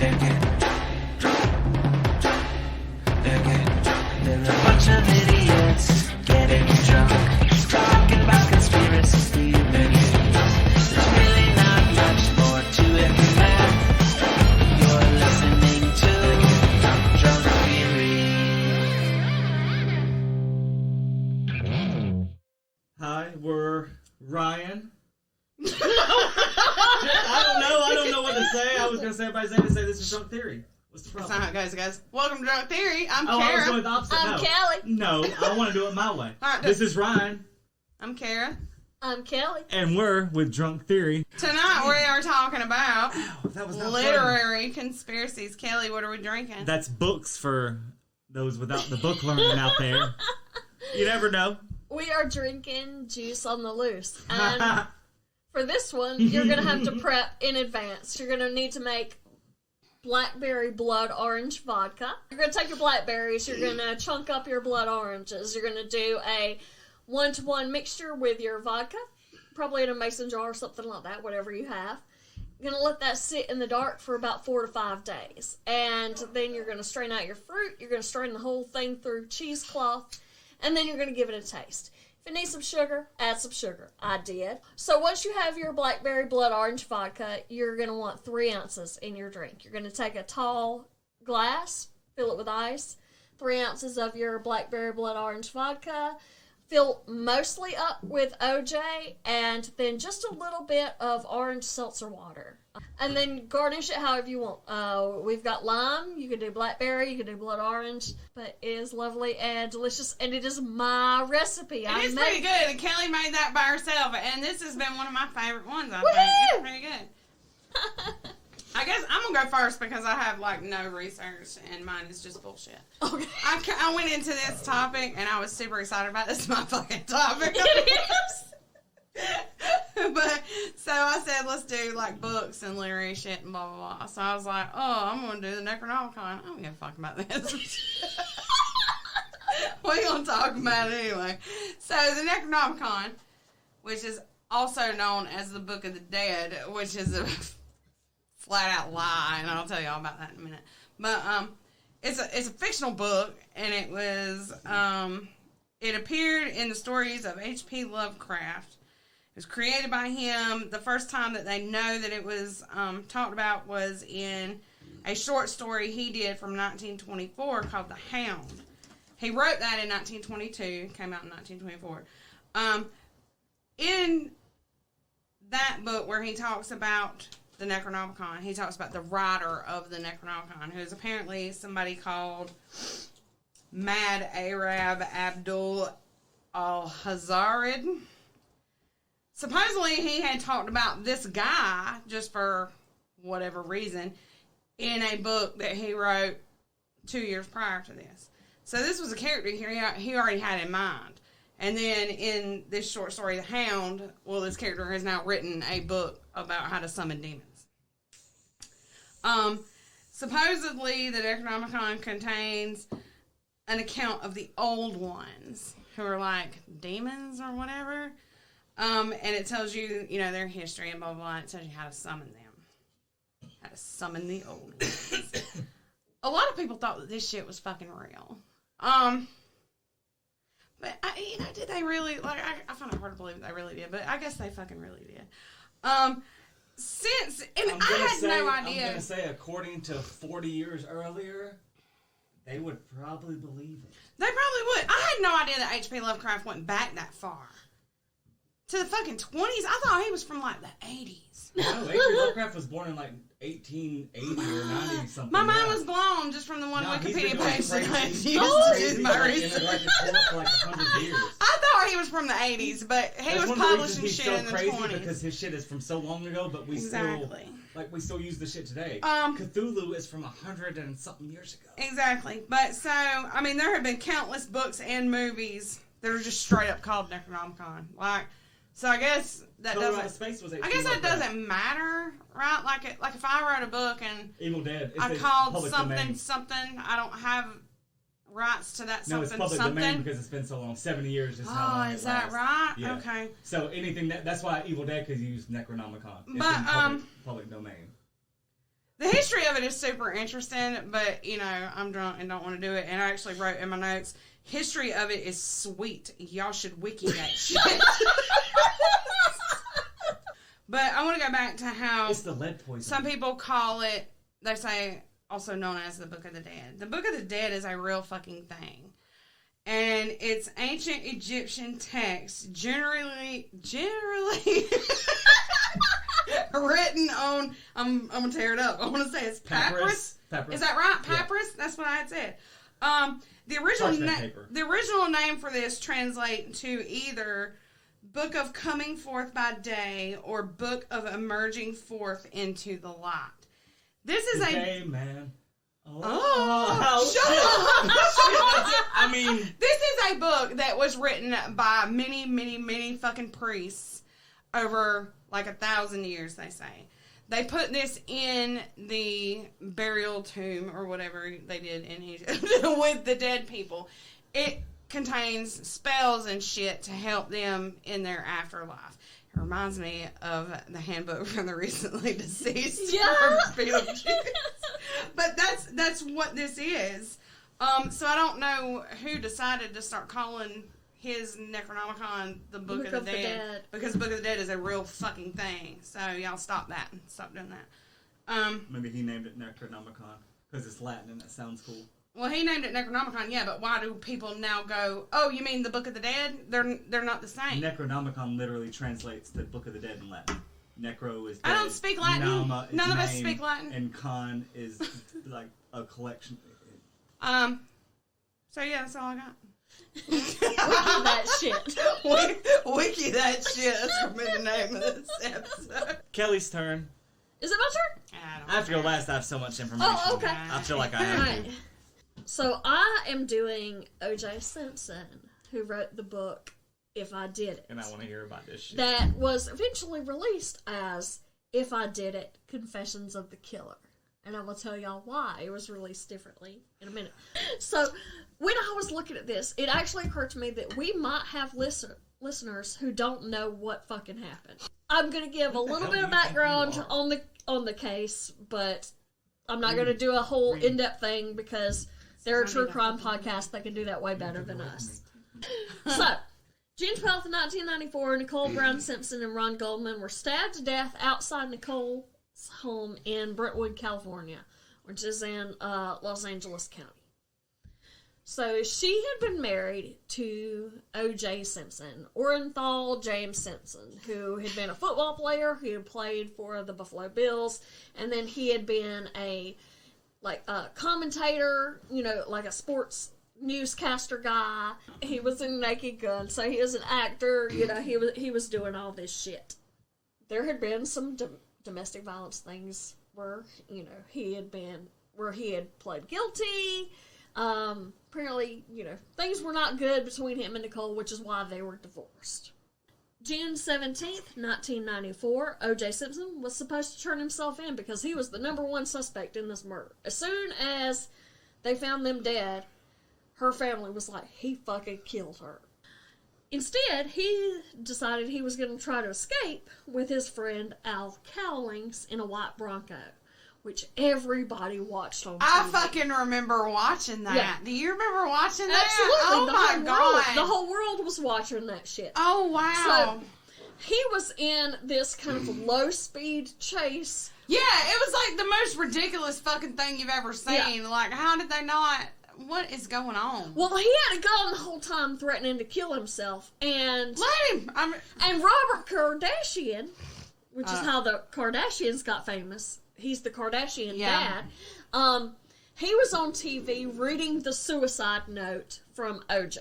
They're getting drunk. They're getting drunk. They're a bunch of idiots getting drunk. Talking about conspiracy theories. There's really not much more to it than that. You're listening to Drunk Theory. Hi, we're Ryan. I don't know what to say. I was going to say everybody's name to say this is Drunk Theory. What's the That's problem? not how it goes, guys. Welcome to Drunk Theory. I'm I was Kara. going with the opposite. I'm Kelly. No, I want to do it my way. All right, This is Ryan. I'm Kara. I'm Kelly. And we're with Drunk Theory. Tonight we are talking about That was not literary conspiracies. Kelly, what are we drinking? That's books for those without the book learning out there. You never know. We are drinking juice on the loose. And for this one, you're going to have to prep in advance. You're going to need to make blackberry blood orange vodka. You're going to take your blackberries. You're going to chunk up your blood oranges. You're going to do a 1-to-1 mixture with your vodka, probably in a mason jar or something like that, whatever you have. You're going to let that sit in the dark for about 4 to 5 days. And then you're going to strain out your fruit. You're going to strain the whole thing through cheesecloth. And then you're going to give it a taste. If it needs some sugar, add some sugar. I did. So once you have your blackberry blood orange vodka, you're going to want 3 ounces in your drink. You're going to take a tall glass, fill it with ice, 3 ounces of your blackberry blood orange vodka, fill mostly up with OJ, and then just a little bit of orange seltzer water. And then garnish it however you want. We've got lime. You can do blackberry. You can do blood orange. But it is lovely and delicious. And it is my recipe. It is pretty good. And Kelly made that by herself. And this has been one of my favorite ones, I think. It's pretty good. I guess I'm going to go first because I have, no research. And mine is just bullshit. Okay. I went into this topic and I was super excited about this. It's my fucking topic. It is. But so I said, let's do books and literary shit and blah blah blah. So I was like, oh, I'm gonna do the Necronomicon. I don't give a fuck about this. We're gonna talk about it anyway. So the Necronomicon, which is also known as the Book of the Dead, which is a flat out lie, and I'll tell you all about that in a minute. But it's a fictional book, and it was it appeared in the stories of H.P. Lovecraft. It was created by him. The first time that they know that it was talked about was in a short story he did from 1924 called The Hound. He wrote that in 1922, came out in 1924. In that book where he talks about the Necronomicon, he talks about the writer of the Necronomicon, who is apparently somebody called Mad Arab Abdul Al-Hazarid. Supposedly, he had talked about this guy, just for whatever reason, in a book that he wrote 2 years prior to this. So this was a character he already had in mind. And then in this short story, The Hound, this character has now written a book about how to summon demons. Supposedly, the Necronomicon contains an account of the old ones, who are like demons or whatever. And it tells you, their history and blah, blah, blah. It tells you how to summon them. How to summon the old ones. A lot of people thought that this shit was fucking real. But, did they really, I find it hard to believe they really did, but I guess they fucking really did. I had no idea. I'm going to say, according to 40 years earlier, they would probably believe it. They probably would. I had no idea that H.P. Lovecraft went back that far. To the fucking 20s? I thought he was from, the 80s. No, H.P. Lovecraft was born in, 1880 or 90 something. My mind was blown just from the one Wikipedia page that I used to do my research. For 100 years. I thought he was from the 80s, but he was publishing shit in the 20s. Because his shit is from so long ago, but we still use the shit today. Cthulhu is from 100 and something years ago. Exactly. But so, there have been countless books and movies that are just straight up called Necronomicon. So I guess that doesn't matter, right? Like if I wrote a book and Evil Dead, I called something, I don't have rights to that something. No, it's public domain because it's been so long. 70 years is how long is that right? Yeah. Okay. So anything that's why Evil Dead, because you use Necronomicon. It's but in public domain. The history of it is super interesting, but, you know, I'm drunk and don't want to do it. And I actually wrote in my notes, history of it is sweet. Y'all should wiki that shit. But I want to go back to how it's the lead poison. Some people call it, they say, also known as the Book of the Dead. The Book of the Dead is a real fucking thing. And it's ancient Egyptian text, generally written on, I'm going to tear it up. I want to say it's papyrus. Is that right? Papyrus? Yeah. That's what I had said. The original name for this translates to either Book of Coming Forth by Day or Book of Emerging Forth into the Light. This is Hey, man. Shut up! I mean, this is a book that was written by many, many, many fucking priests over like 1,000 years, they say. They put this in the burial tomb or whatever they did in Egypt with the dead people. It contains spells and shit to help them in their afterlife. It reminds me of the handbook from the recently deceased. Yeah. But that's what this is. So I don't know who decided to start calling his Necronomicon the Book of the Dead. Because Book of the Dead is a real fucking thing. So y'all stop that and stop doing that. Maybe he named it Necronomicon because it's Latin and it sounds cool. Well, he named it Necronomicon, yeah, but why do people now go, oh, you mean the Book of the Dead? They're not the same. Necronomicon literally translates to Book of the Dead in Latin. Necro is dead. I don't speak Latin. Noma is None of us name, speak Latin. And con is like a collection. So yeah, that's all I got. Wiki that shit. Wiki that shit. That's going to be the name of this episode. Kelly's turn. Is it my turn? I have to go last. I have so much information. Oh, okay. I feel like I have to. So I am doing O.J. Simpson, who wrote the book If I Did It. And I want to hear about this shit. That was eventually released as If I Did It, Confessions of the Killer. And I will tell y'all why it was released differently in a minute. So when I was looking at this, it actually occurred to me that we might have listeners who don't know what fucking happened. I'm going to give a little bit of background on the case, but I'm not going to do a whole in-depth thing because there are true crime podcasts that can do that way better than us. So, June 12th, 1994, Nicole Brown Simpson and Ron Goldman were stabbed to death outside Nicole's home in Brentwood, California, which is in Los Angeles County. So, she had been married to O.J. Simpson, Orenthal James Simpson, who had been a football player, who had played for the Buffalo Bills, and then he had been a commentator, you know, like a sports newscaster guy. He was in Naked Gun, so he was an actor, you know, he was doing all this shit. There had been some domestic violence things where, you know, he had pled guilty. Apparently, you know, things were not good between him and Nicole, which is why they were divorced. June 17th, 1994, O.J. Simpson was supposed to turn himself in because he was the number one suspect in this murder. As soon as they found them dead, her family was like, he fucking killed her. Instead, he decided he was going to try to escape with his friend Al Cowlings in a white Bronco, which everybody watched on TV. I fucking remember watching that. Yeah. Do you remember watching that? Absolutely. Oh my God. The whole world was watching that shit. Oh, wow. So, he was in this kind of low-speed chase. Yeah, it was like the most ridiculous fucking thing you've ever seen. Yeah. Like, how did they not... What is going on? Well, he had a gun the whole time threatening to kill himself. And... Let him! And Robert Kardashian, which is how the Kardashians got famous... He's the Kardashian dad. He was on TV reading the suicide note from OJ,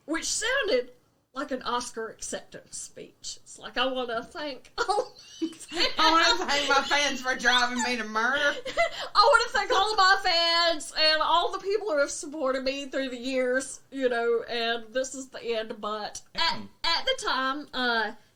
which sounded like an Oscar acceptance speech. It's like, I want to thank all my fans for driving me to murder. I want to thank all of my fans and all the people who have supported me through the years, you know, and this is the end. But at the time,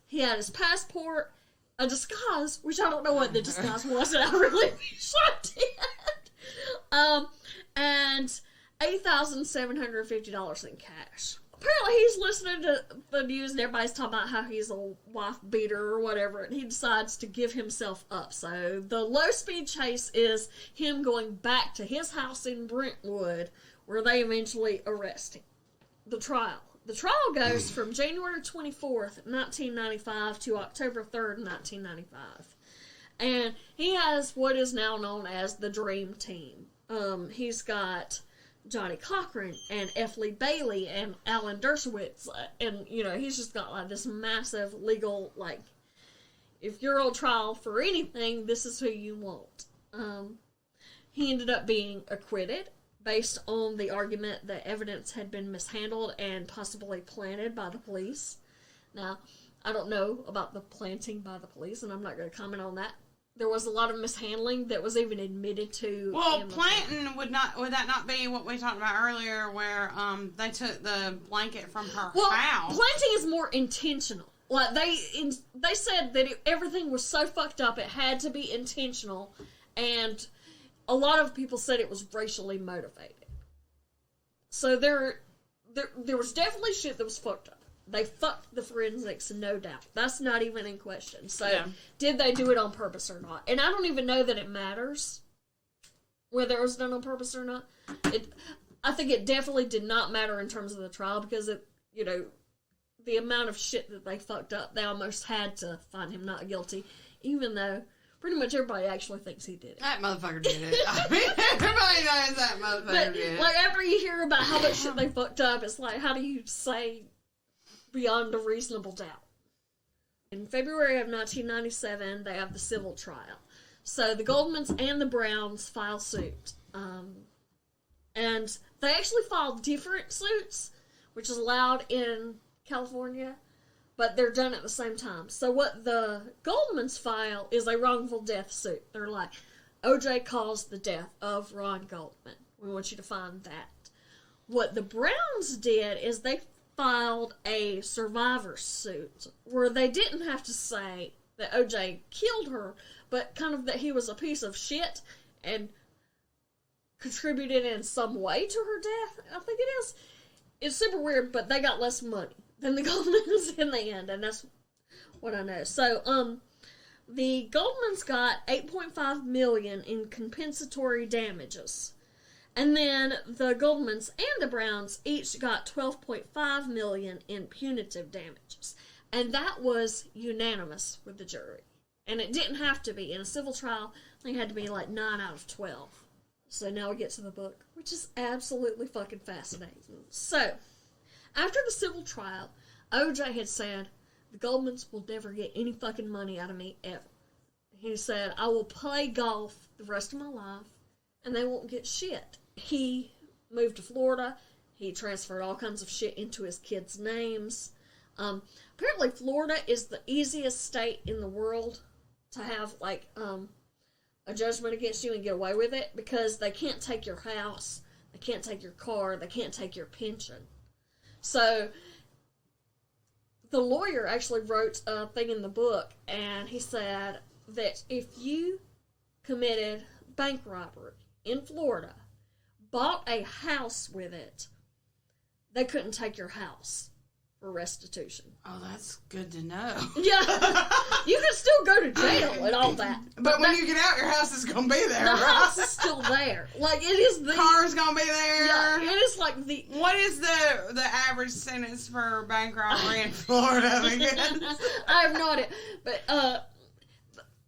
he had his passport, a disguise, which I don't know what the disguise was, and I really wish I did. And $8,750 in cash. apparently he's listening to the news and everybody's talking about how he's a wife beater or whatever, and he decides to give himself up. So the low-speed chase is him going back to his house in Brentwood, where they eventually arrest him. The trial. The trial goes from January 24th, 1995 to October 3rd, 1995. And he has what is now known as the Dream Team. He's got Johnny Cochran and F. Lee Bailey and Alan Dershowitz. And, you know, he's just got like this massive legal, like, if you're on trial for anything, this is who you want. He ended up being acquitted based on the argument that evidence had been mishandled and possibly planted by the police. Now, I don't know about the planting by the police, and I'm not going to comment on that. There was a lot of mishandling that was even admitted to. Well, planting would that not be what we talked about earlier, where they took the blanket from her house? Planting is more intentional. Like they said that everything was so fucked up it had to be intentional, and a lot of people said it was racially motivated. So there was definitely shit that was fucked up. They fucked the forensics, no doubt. That's not even in question. So, Did they do it on purpose or not? And I don't even know that it matters whether it was done on purpose or not. I think it definitely did not matter in terms of the trial because, the amount of shit that they fucked up, they almost had to find him not guilty, even though pretty much everybody actually thinks he did it. That motherfucker did it. I mean, everybody knows that motherfucker did it. Like, after you hear about how much shit they fucked up, it's like, how do you say beyond a reasonable doubt? In February of 1997, they have the civil trial. So the Goldmans and the Browns file suit. And they actually filed different suits, which is allowed in California, but they're done at the same time. So what the Goldmans file is a wrongful death suit. They're like, OJ caused the death of Ron Goldman. We want you to find that. What the Browns did is they filed a survivor suit where they didn't have to say that OJ killed her, but kind of that he was a piece of shit and contributed in some way to her death. I think it is. It's super weird, but they got less money than the Goldmans in the end, and that's what I know. So, the Goldmans got $8.5 million in compensatory damages. And then the Goldmans and the Browns each got $12.5 million in punitive damages. And that was unanimous with the jury. And it didn't have to be. In a civil trial, I think it had to be like 9 out of 12. So now we get to the book, which is absolutely fucking fascinating. So, after the civil trial, OJ had said, the Goldmans will never get any fucking money out of me ever. He said, I will play golf the rest of my life, and they won't get shit. He moved to Florida. He transferred all kinds of shit into his kids' names. Apparently Florida is the easiest state in the world to have, like, a judgment against you and get away with it, because they can't take your house, they can't take your car, they can't take your pension. So, the lawyer actually wrote a thing in the book, and he said that if you committed bank robbery in Florida, bought a house with it, they couldn't take your house for restitution. Oh, that's good to know. Yeah. You can still go to jail and all that. But when you get out, your house is going to be there. The house is still there. Like, it is the... Car's going to be there. Yeah, it is like the... What is the average sentence for bank robbery in Florida? I have no idea. But,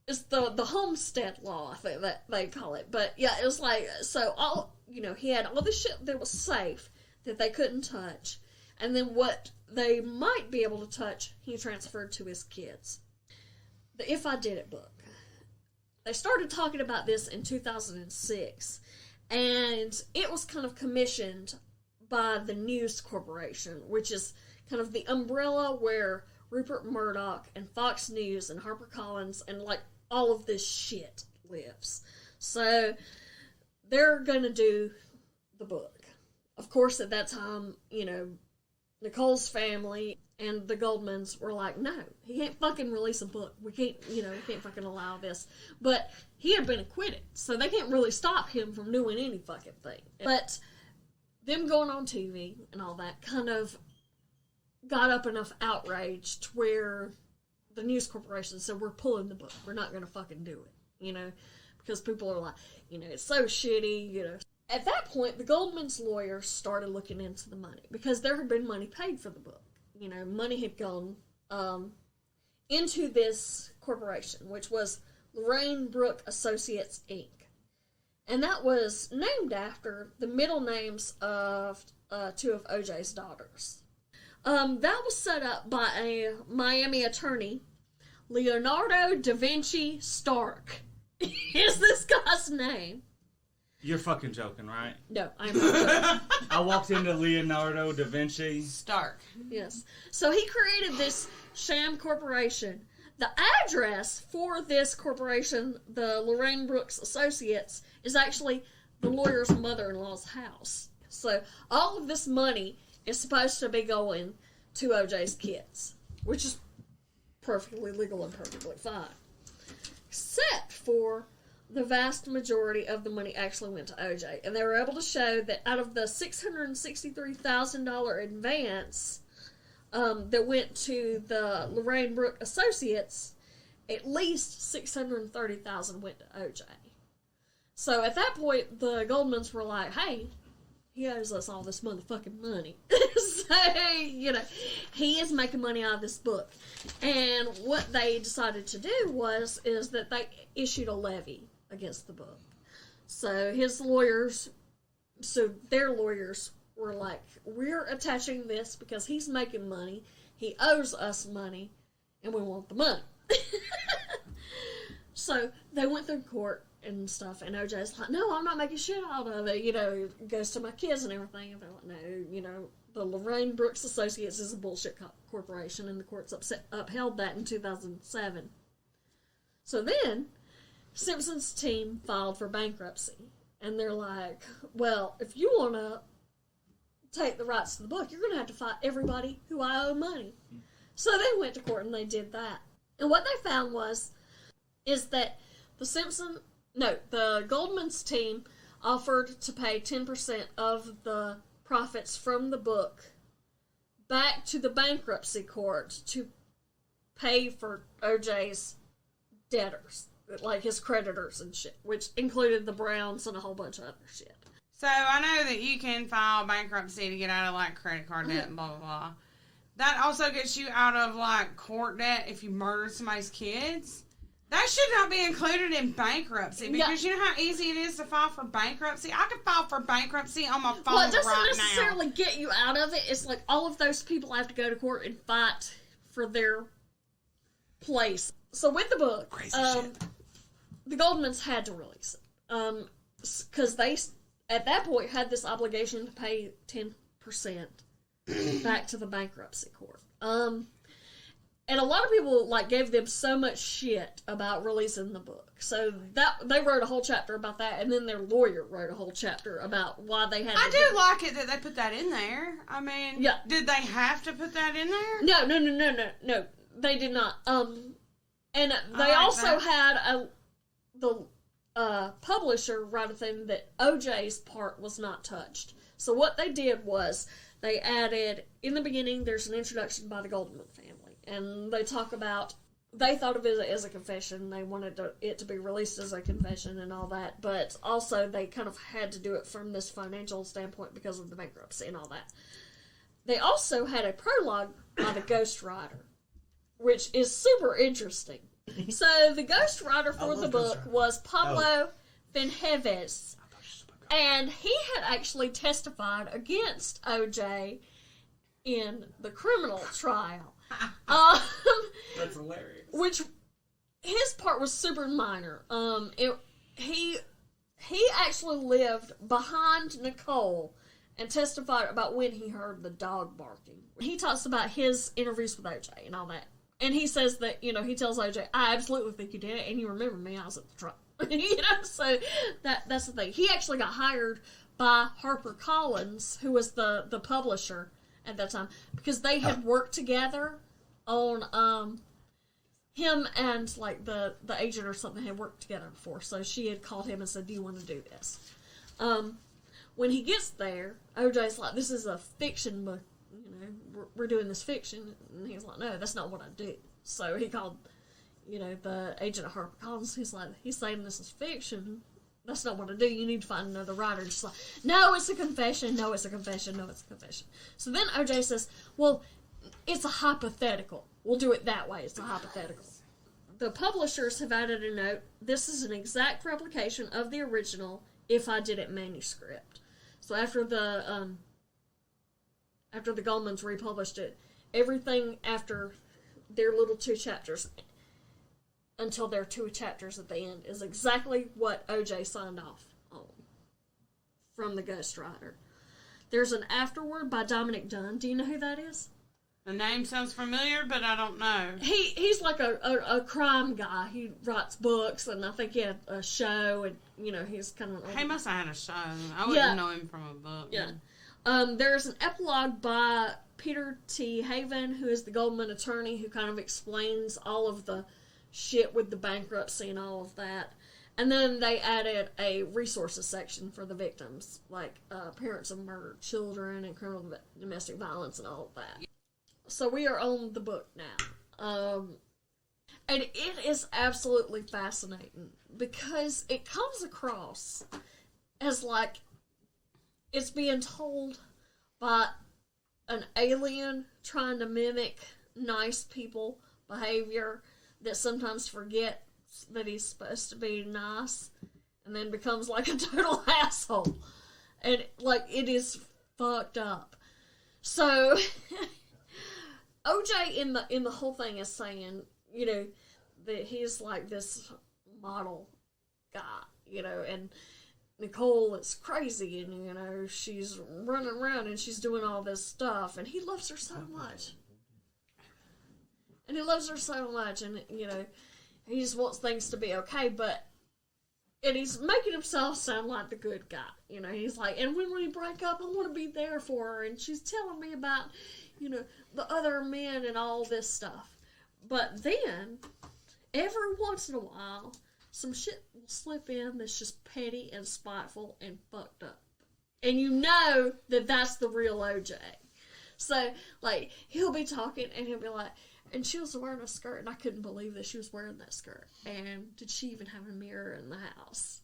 it's the homestead law, I think that they call it. But, yeah, it was like... So, all... he had all this shit that was safe that they couldn't touch. And then what they might be able to touch, he transferred to his kids. The If I Did It book. They started talking about this in 2006, and it was kind of commissioned by the News Corporation, which is kind of the umbrella where Rupert Murdoch and Fox News and HarperCollins and, like, all of this shit lives. So, they're gonna do the book. Of course, at that time, Nicole's family and the Goldmans were like, no, he can't fucking release a book. We can't, we can't fucking allow this. But he had been acquitted, so they can't really stop him from doing any fucking thing. But them going on TV and all that kind of got up enough outrage to where the news corporation said, we're pulling the book. We're not going to fucking do it, because people are like, it's so shitty, At that point, the Goldman's lawyers started looking into the money because there had been money paid for the book. Money had gone into this corporation, which was Lorraine Brooke Associates, Inc. And that was named after the middle names of two of OJ's daughters. That was set up by a Miami attorney, Leonardo da Vinci Stark. Is this guy's name? You're fucking joking, right? No, I'm not joking. I walked into Leonardo da Vinci Stark. Yes. So he created this sham corporation. The address for this corporation, the Lorraine Brooks Associates, is actually the lawyer's mother-in-law's house. So all of this money is supposed to be going to OJ's kids, which is perfectly legal and perfectly fine. Except for the vast majority of the money actually went to OJ. And they were able to show that out of the $663,000 advance that went to the Lorraine Brooke Associates, at least $630,000 went to OJ. So at that point, the Goldmans were like, hey, he owes us all this motherfucking money. So, he is making money out of this book. And what they decided to do is that they issued a levy against the book. So their lawyers were like, we're attaching this because he's making money, he owes us money, and we want the money. So they went through court and stuff, and OJ's like, no, I'm not making shit out of it, it goes to my kids and everything, and they're like, no, the Lorraine Brooks Associates is a bullshit corporation, and the courts upheld that in 2007. So then, Simpson's team filed for bankruptcy, and they're like, well, if you want to take the rights to the book, you're going to have to fight everybody who I owe money. So they went to court and they did that. And what they found is that the Goldman's team offered to pay 10% of the profits from the book back to the bankruptcy court to pay for OJ's debtors, like his creditors and shit, which included the Browns and a whole bunch of other shit. So I know that you can file bankruptcy to get out of credit card debt and blah blah blah. That also gets you out of court debt if you murder somebody's kids. That should not be included in bankruptcy because you know how easy it is to file for bankruptcy? I could file for bankruptcy on my phone right now. Well, it doesn't necessarily get you out of it. It's like all of those people have to go to court and fight for their place. So with the book, the Goldmans had to release it. Because they, at that point, had this obligation to pay 10% back to the bankruptcy court. And a lot of people gave them so much shit about releasing the book. So that they wrote a whole chapter about that, and then their lawyer wrote a whole chapter about why they had to do like it that they put that in there. I mean, did they have to put that in there? No, they did not. And they also had the publisher write a thing that OJ's part was not touched. So what they did was they added, in the beginning, there's an introduction by the Goldman family. And they talk about, they thought of it as a confession. They wanted it to be released as a confession and all that. But also, they kind of had to do it from this financial standpoint because of the bankruptcy and all that. They also had a prologue by the ghostwriter, which is super interesting. So, the ghostwriter for the book was Pablo Benjeves. And he had actually testified against OJ in the criminal trial. That's hilarious. Which his part was super minor. He actually lived behind Nicole and testified about when he heard the dog barking. He talks about his interviews with OJ and all that. And he says that, he tells OJ, I absolutely think you did it, and you remember me, I was at the trial. So that's the thing. He actually got hired by HarperCollins, who was the publisher at that time, because they had worked together on him and the agent or something had worked together before. So she had called him and said, do you want to do this? When he gets there, OJ's like, this is a fiction book, we're doing this fiction. And he's like, no, that's not what I do. So he called, the agent at HarperCollins. He's saying this is fiction. That's not what I do. You need to find another writer. Just like, no, it's a confession. No, it's a confession. No, it's a confession. So then OJ says, well, it's a hypothetical. We'll do it that way. It's a hypothetical. The publishers have added a note. This is an exact replication of the original if I did it manuscript. So after the Goldmans republished it, everything after their little 2 chapters until their 2 chapters at the end is exactly what OJ signed off on from the ghostwriter. There's an afterword by Dominic Dunn. Do you know who that is? The name sounds familiar, but I don't know. He's like a crime guy. He writes books, and I think he had a show, and, he's kind of... He must have had a show. I wouldn't know him from a book. Yeah. There's an epilogue by Peter T. Haven, who is the Goldman attorney, who kind of explains all of the shit with the bankruptcy and all of that. And then they added a resources section for the victims, like parents of murdered children and criminal domestic violence and all of that. So we are on the book now. And it is absolutely fascinating because it comes across as like it's being told by an alien trying to mimic nice people behavior that sometimes forgets that he's supposed to be nice and then becomes like a total asshole. And like it is fucked up. So OJ in the whole thing is saying, that he's like this model guy, and Nicole is crazy, and, she's running around and she's doing all this stuff, and he loves her so much. And he loves her so much, and, he just wants things to be okay, and he's making himself sound like the good guy, he's like, and when we break up, I want to be there for her, and she's telling me about, the other men and all this stuff. But then, every once in a while, some shit will slip in that's just petty and spiteful and fucked up. And you know that that's the real OJ. So, like, he'll be talking and he'll be like, and she was wearing a skirt and I couldn't believe that she was wearing that skirt. And did she even have a mirror in the house?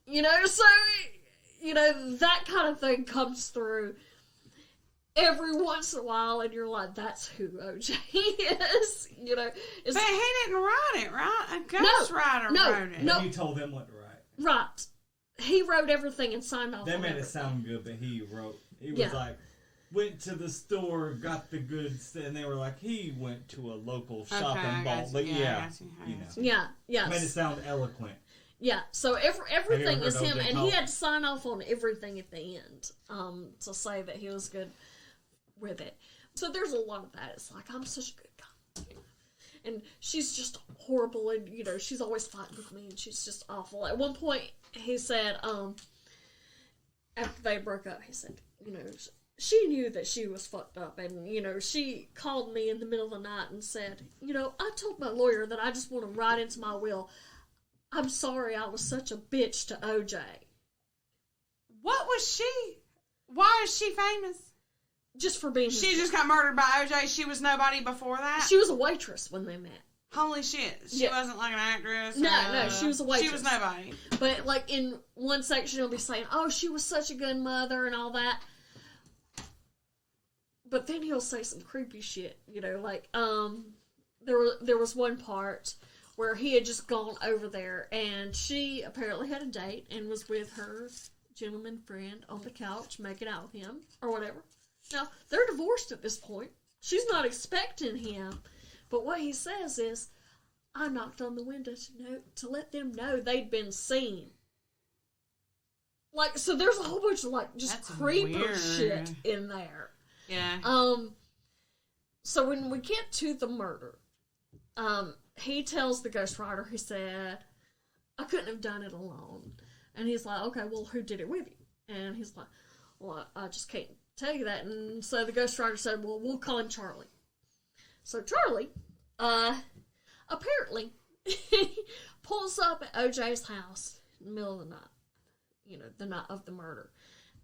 So, that kind of thing comes through every once in a while, and you're like, that's who OJ is, But he didn't write it, right? A ghostwriter wrote it. No. You told them what to write. Right. He wrote everything and signed off They on made everything. it sound good, but he wrote... He was like, went to the store, got the goods, and they were like, he went to a local shop and bought... But Yeah. Made it sound eloquent. Yeah, so everything is him, and he had to sign off on everything at the end to say that he was good with it. So there's a lot of that. It's like, I'm such a good guy. And she's just horrible, and, she's always fighting with me, and she's just awful. At one point, he said, after they broke up, he said, she knew that she was fucked up, and, she called me in the middle of the night and said, I told my lawyer that I just want to write into my will, I'm sorry I was such a bitch to OJ. What was she? Why is she famous? Just for being... She just got murdered by OJ. She was nobody before that? She was a waitress when they met. Holy shit. She wasn't like an actress? No, she was a waitress. She was nobody. But, like, in one section, it'll be saying, oh, she was such a good mother and all that. But then he'll say some creepy shit, like, there was one part where he had just gone over there, and she apparently had a date and was with her gentleman friend on the couch, making out with him, or whatever. Now, they're divorced at this point. She's not expecting him, but what he says is, I knocked on the window to let them know they'd been seen. Like, so there's a whole bunch of, like, just That's creeper weird. shit in there. Yeah. So when we get to the murder, he tells the ghostwriter, he said, I couldn't have done it alone. And he's like, okay, well, who did it with you? And he's like, well, I just can't tell you that. And so the ghostwriter said, well, we'll call him Charlie. So Charlie, apparently, pulls up at OJ's house in the middle of the night. The night of the murder.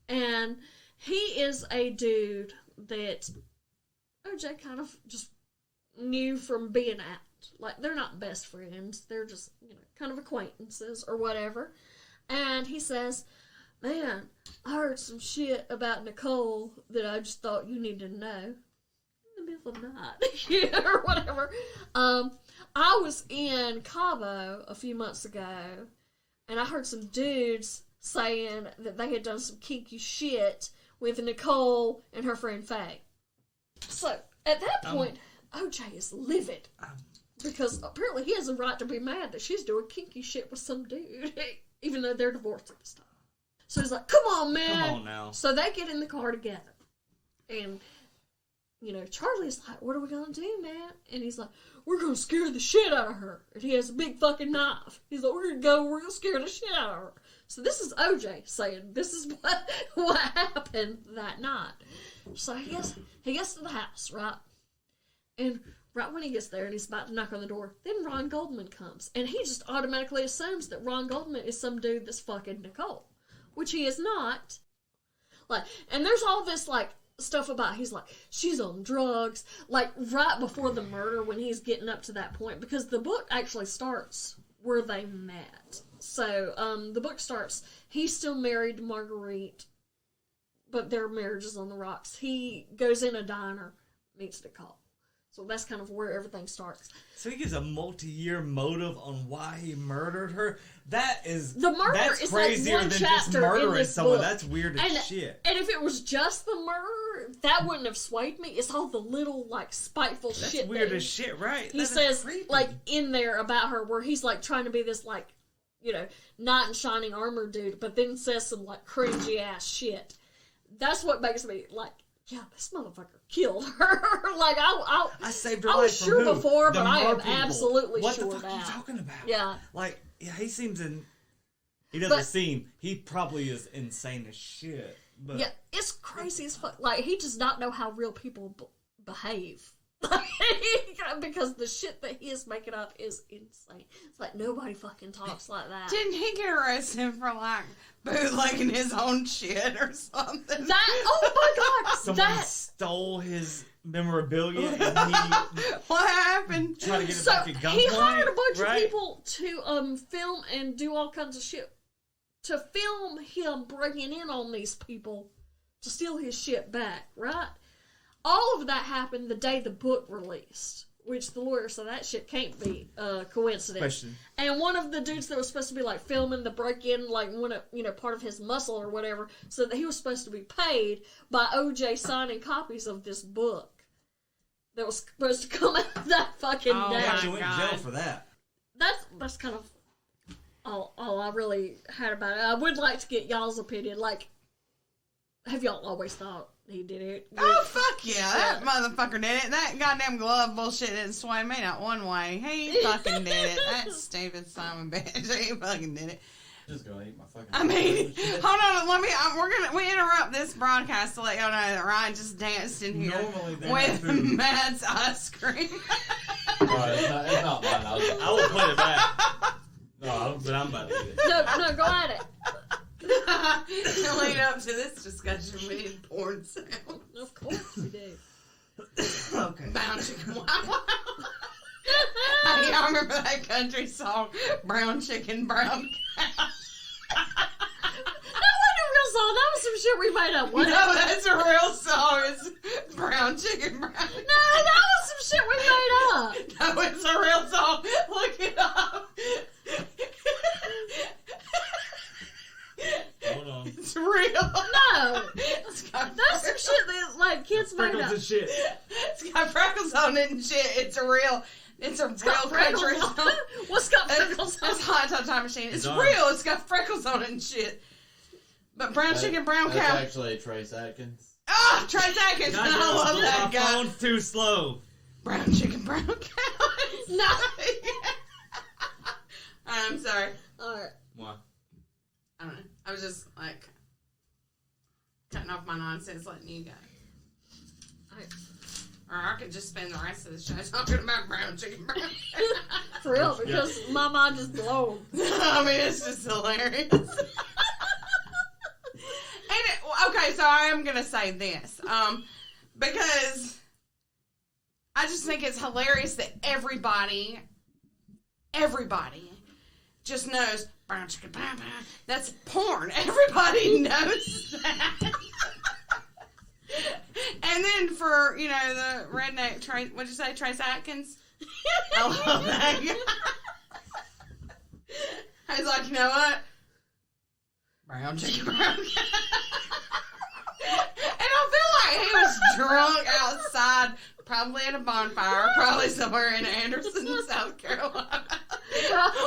And he is a dude that OJ kind of just knew from being at. Like, they're not best friends. They're just, kind of acquaintances or whatever. And he says, man, I heard some shit about Nicole that I just thought you needed to know. In the middle of the night. Or whatever. I was in Cabo a few months ago, and I heard some dudes saying that they had done some kinky shit with Nicole and her friend Faye. So, at that point, OJ is livid. Because apparently he has a right to be mad that she's doing kinky shit with some dude, even though they're divorced and stuff. So he's like, come on, man. Come on now. So they get in the car together. And, Charlie's like, what are we going to do, man? And he's like, we're going to scare the shit out of her. And he has a big fucking knife. He's like, we're going to scare the shit out of her. So this is OJ saying, this is what happened that night. So he gets to the house, right? And right when he gets there and he's about to knock on the door, then Ron Goldman comes. And he just automatically assumes that Ron Goldman is some dude that's fucking Nicole. Which he is not. Like, and there's all this, like, stuff about, he's like, she's on drugs. Like, right before the murder when he's getting up to that point. Because the book actually starts where they met. So, the book starts, he's still married to Marguerite, but their marriage is on the rocks. He goes in a diner, meets Nicole. So that's kind of where everything starts. So he gives a multi-year motive on why he murdered her. That's is crazier like one than just chapter in murdering this someone. book. That's weird as shit. And if it was just the murder, that wouldn't have swayed me. It's all the little, like, spiteful That's shit. That's weird as shit, right? He says, like, in there about her, where he's, like, trying to be this, like, knight in shining armor dude, but then says some, like, cringy ass shit. That's what makes me, like, yeah, this motherfucker killed her. Like, I saved her life. I was sure before, but I am absolutely sure now. What the fuck are you talking about? Yeah. Like, yeah, he seems he doesn't seem, he probably is insane as shit. But yeah, it's crazy as fuck. Like, he does not know how real people behave. Because the shit that he is making up is insane. It's like, nobody fucking talks like that. Didn't he get arrested for, like, bootlegging his own shit or something? Oh my god! Someone stole his memorabilia and he... What happened? Tried to get it back at gunpoint. He hired a bunch of people to film and do all kinds of shit. To film him bringing in on these people to steal his shit back, right? All of that happened the day the book released, which the lawyer said that shit can't be coincidence. Question. And one of the dudes that was supposed to be like filming the break-in, like part of his muscle or whatever, said that he was supposed to be paid by OJ signing copies of this book that was supposed to come out that fucking day. He actually went to jail for that. That's kind of all I really had about it. I would like to get y'all's opinion. Like, have y'all always thought he did it? Oh, fuck yeah. That motherfucker did it. That goddamn glove bullshit didn't sway me not one way. He fucking did it. That stupid son of a bitch. He fucking did it. Just gonna eat my fucking... I mean, hold on. We interrupt this broadcast to let y'all know that Ryan just danced in here with Matt's ice cream. It's not mine. I will put it back. No, but I'm about to eat it. No, go at it. To lead up to this discussion, we need porn sound. Of course we do. Okay. Brown chicken, wow, wow. Y'all remember that country song, Brown Chicken, Brown Cow? That wasn't a real song. That was some shit we made up. No, that's a real song. It's Brown Chicken, Brown Cow. No, that was some shit we made up. No, it's a real song. Look it up. Hold on. It's real. No. That's some shit that, like, kids made up. And shit. It's got freckles on it and shit. It's a real country song. What's got freckles on it? It's Hot Tub Time Machine. It's real. It's got freckles on it and shit. But Brown Chicken, Brown Cow. That's actually Trace Atkins. Ah, Trace Atkins. I love that guy. My phone's too slow. Brown Chicken, Brown Cow. No. I'm sorry. Alright. What? I don't know. I was just, like, cutting off my nonsense, letting you go. Or I could just spend the rest of the show talking about Brown Chicken, Brown Cow. For real, because my mind is blown. I mean, it's just hilarious. Okay, so I am going to say this. Because I just think it's hilarious that everybody just knows that's porn. Everybody knows that. And then for, the redneck, what'd you say, Trace Atkins? I love that guy. I was like, you know what? Brown chicken, brown cow. And I feel like he was drunk outside, probably at a bonfire, probably somewhere in Anderson, South Carolina,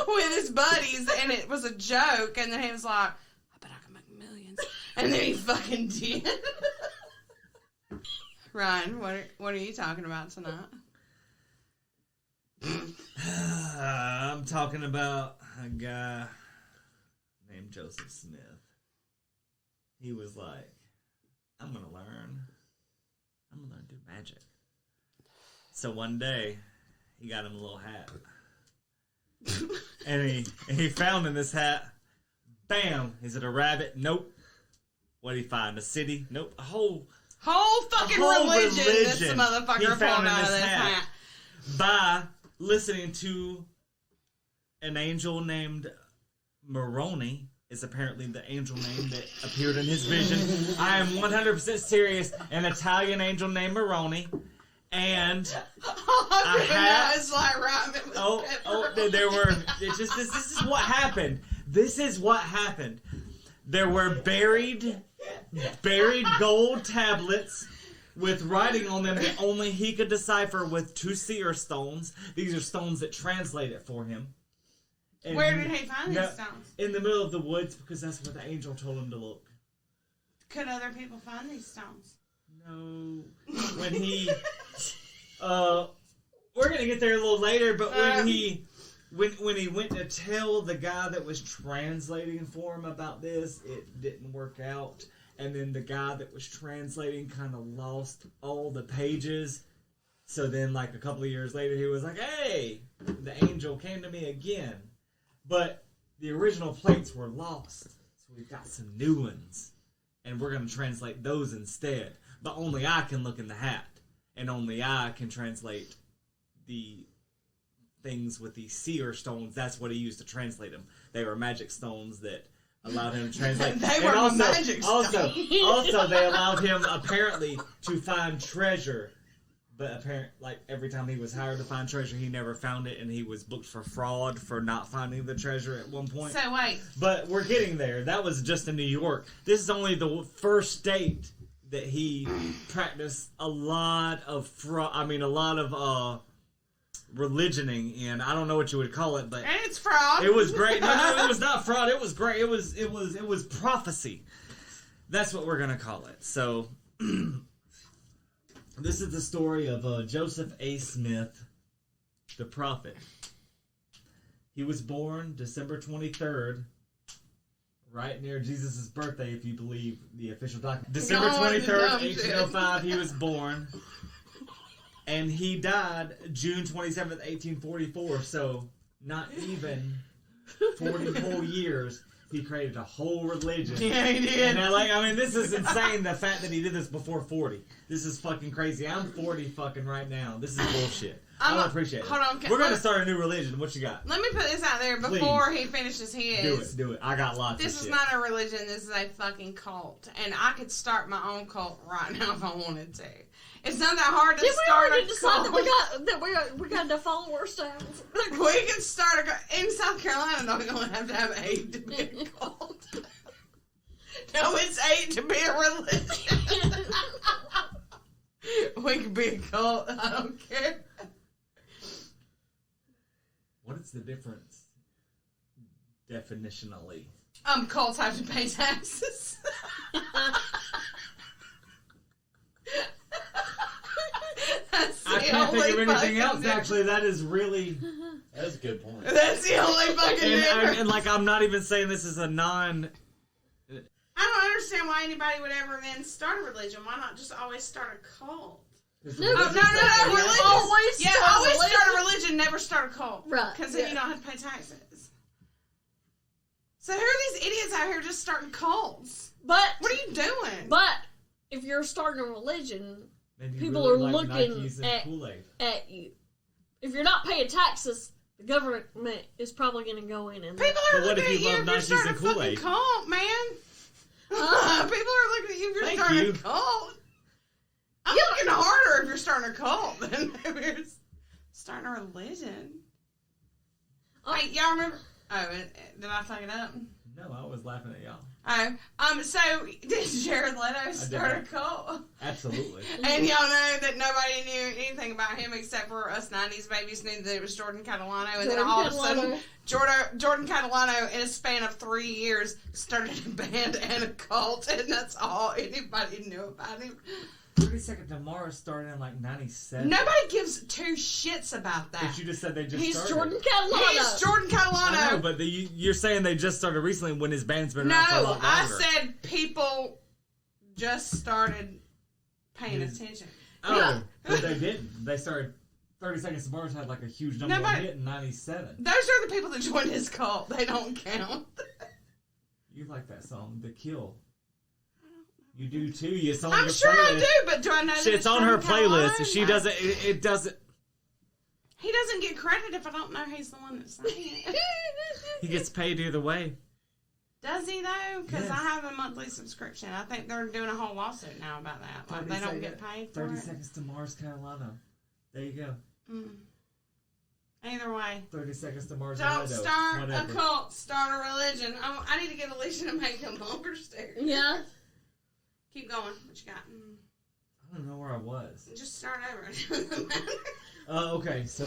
with his buddies, and it was a joke, and then he was like, I bet I can make millions. And then he fucking did. Ryan, what are you talking about tonight? I'm talking about a guy named Joseph Smith. He was like, I'm gonna learn to do magic. So one day, he got him a little hat. and he found in this hat, bam, is it a rabbit? Nope. What did he find? A city? Nope. A whole fucking religion this motherfucker found out of this hat. By listening to an angel named Moroni, is apparently the angel name that appeared in his vision. I am 100% serious. An Italian angel named Moroni. And there were. This is what happened. This is what happened. There were buried gold tablets with writing on them that only he could decipher with 2 seer stones. These are stones that translate it for him. And where did he find these stones? In the middle of the woods, because that's where the angel told him to look. Could other people find these stones? No. When he... we're going to get there a little later, but when he went to tell the guy that was translating for him about this, it didn't work out. And then the guy that was translating kind of lost all the pages. So then, like, a couple of years later, he was like, hey, the angel came to me again. But the original plates were lost. So we've got some new ones. And we're going to translate those instead. But only I can look in the hat. And only I can translate the things with the seer stones. That's what he used to translate them. They were magic stones that allowed him to translate. They were magic stones. Also, they allowed him, apparently, to find treasure. But every time he was hired to find treasure, he never found it, and he was booked for fraud for not finding the treasure at one point. So wait. But we're getting there. That was just in New York. This is only the first state that he practiced a lot of fraud. I mean, a lot of religioning in. I don't know what you would call it, but and it's fraud. It was great. No, it was not fraud. It was great. It was prophecy. That's what we're gonna call it. So. This is the story of Joseph A. Smith, the prophet. He was born December 23rd, right near Jesus' birthday, if you believe the official document. December 23rd, 1805, he was born. And he died June 27th, 1844. So, not even 40 whole years. He created a whole religion. Yeah, he did. And this is insane, the fact that he did this before 40. This is fucking crazy. I'm 40 fucking right now. This is bullshit. I don't appreciate it. Hold on. We're going to start a new religion. What you got? Let me put this out there before he finishes his. Do it. I got lots of shit. This is not a religion. This is a fucking cult. And I could start my own cult right now if I wanted to. It's not that hard to start a cult. Did we already decide that we got enough followers to have? We can start a cult. In South Carolina, though, we don't have to have 8 to be a cult. No, it's 8 to be a religion. We can be a cult. I don't care. What is the difference definitionally? Cults have to pay taxes. I can't think of anything else, actually. That is really... That's a good point. That's the only fucking difference. And I'm not even saying this is a non... I don't understand why anybody would ever then start a religion. Why not just always start a cult? No. Always start a religion, never start a cult. Right. Because then you don't have to pay taxes. So who are these idiots out here just starting cults? But what are you doing? But if you're starting a religion... Maybe people really are like looking Nikes and Kool-Aid. at you. If you're not paying taxes, the government is probably going to go in and... People are But what looking if at you you love if you're Nikes starting a and fucking Kool-Aid? cult, man. People are looking at you if you're Thank starting you. a cult. I'm looking harder if you're starting a cult than if you're starting a religion. Wait, y'all remember? Oh, did I fuck it up? No, I was laughing at y'all. Oh, so did Jared Leto start a cult? Absolutely. And y'all know that nobody knew anything about him except for us 90s babies knew that it was Jordan Catalano. And then all of a sudden, Jordan Catalano, in a span of 3 years, started a band and a cult. And that's all anybody knew about him. 30 Seconds to Mars started in like 97. Nobody gives two shits about that. But you just said they just He's started. Jordan Catalano. He's Jordan Catalano. I know, but you're saying they just started recently when his band's been No, around for a lot longer. I said people just started paying attention. Oh, but they didn't. They started... 30 Seconds to Mars had like a huge number one hit in 97. Those are the people that joined his cult. They don't count. You like that song, The Kill. You do too. It's on I'm your sure playlist. I do, but do I know that It's on her Jordan playlist. Catalano? She doesn't... It doesn't... He doesn't get credit if I don't know he's the one that sang it. He gets paid either way. Does he though? Because Yes. I have a monthly subscription. I think they're doing a whole lawsuit now about that. Like they don't get paid for 30 it. Seconds to Mars, Carolina. There you go. Mm. Either way. 30 Seconds to Mars, Don't Orlando. start Whatever. a cult. Start a religion. I need to get Alicia to make a bumper sticker. Yeah. Keep going. What you got? I don't know where I was. Just start over. It doesn't matter. Okay, so